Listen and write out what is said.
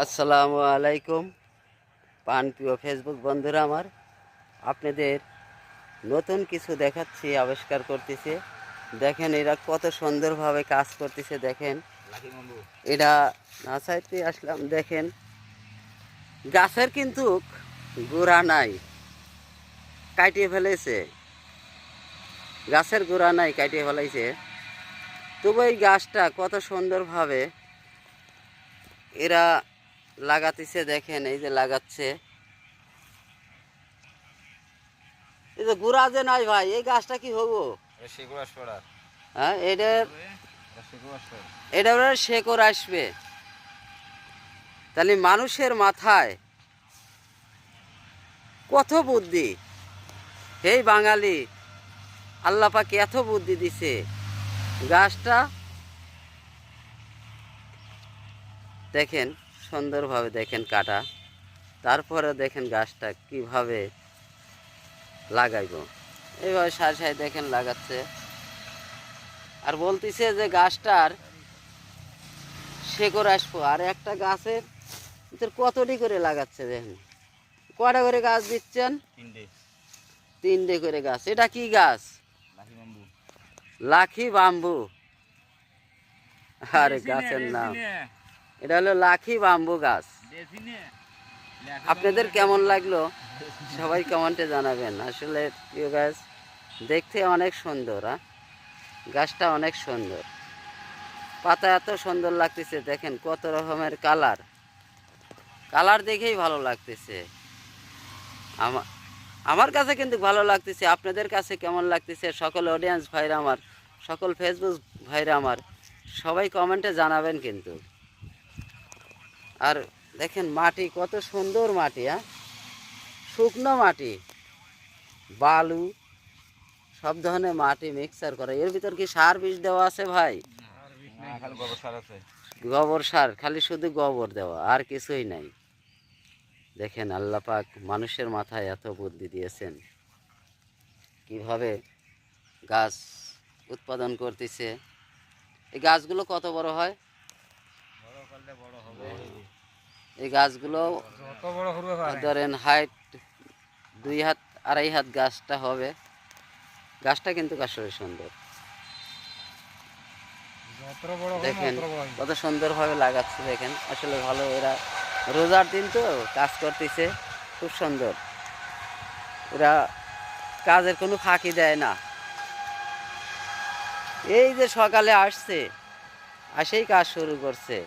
আসসালামু আলাইকুম প্রিয় ফেসবুক বন্ধুরা আমার, আপনাদের নতুন কিছু দেখাচ্ছি, আবিষ্কার করতেছে। দেখেন এরা কত সুন্দরভাবে কাজ করতেছে। দেখেন এটা নাচাইতে আসলাম। দেখেন গাছের কিন্তু গোড়া নাই, কাটিয়ে ফেলেছে। গাছের গোড়া নাই, কাটিয়ে ফেলাইছে। তবু এই গাছটা কত সুন্দরভাবে এরা লাগাতেছে। দেখেন এই যে লাগাচ্ছে, এই যে গুড়া যে নাই ভাই, এই গাছটা কি হবো? হ্যাঁ, এটা শেকড় আসবে। তাহলে মানুষের মাথায় কত বুদ্ধি! এই বাঙালি, আল্লাহ পাক এত বুদ্ধি দিছে। গাছটা দেখেন সুন্দরভাবে, দেখেন কাটা, তারপরে দেখেন গাছটা কিভাবে লাগাইব। এইভাবে সারি সারি দেখেন লাগাচ্ছে। আর বলতেছে যে গাছটার শেকড় আসবো। আর একটা গাছের কতটি করে লাগাচ্ছে দেখেন। কয়টা করে গাছ দিচ্ছেন? তিনটে করে গাছ। এটা কি গাছ? লাখি বাম্বু। আরে গাছের নাম এটা হলো লাখি বাম্বু গাছ। আপনাদের কেমন লাগলো সবাই কমেন্টে জানাবেন। আসলে প্রিয় গাছ, দেখতে অনেক সুন্দর। গাছটা অনেক সুন্দর, পাতা এত সুন্দর লাগতেছে। দেখেন কত রকমের কালার, কালার দেখেই ভালো লাগতেছে। আমার কাছে কিন্তু ভালো লাগতেছে। আপনাদের কাছে কেমন লাগতেছে? সকল অডিয়েন্স ভাইরা আমার, সকল ফেসবুক ভাইরা আমার, সবাই কমেন্টে জানাবেন কিন্তু। আর দেখেন মাটি কত সুন্দর মাটি, শুকনো মাটি, বালু, সব ধরনের মাটি মিক্সার করা। এর ভিতর কি সার বিষ দেওয়া আছে ভাই? গোবর সার, খালি শুধু গোবর দেওয়া, আর কিছুই নাই। দেখেন আল্লাহ পাক মানুষের মাথায় এত বুদ্ধি দিয়েছেন, কিভাবে গাছ উৎপাদন করতেছে। এই গাছগুলো কত বড় হয়? এই গাছগুলো ধরেন হাইট 2 হাত 2.5 হাত গাছটা হবে। গাছটা কিন্তু আসলে সুন্দর। দেখেন কত সুন্দরভাবে লাগাচ্ছে। দেখেন আসলে ভালো। এরা রোজার দিন তো কাজ করতেছে, খুব সুন্দর। এরা কাজের কোনো ফাঁকি দেয় না। এই যে সকালে আসছে, আসেই কাজ শুরু করছে।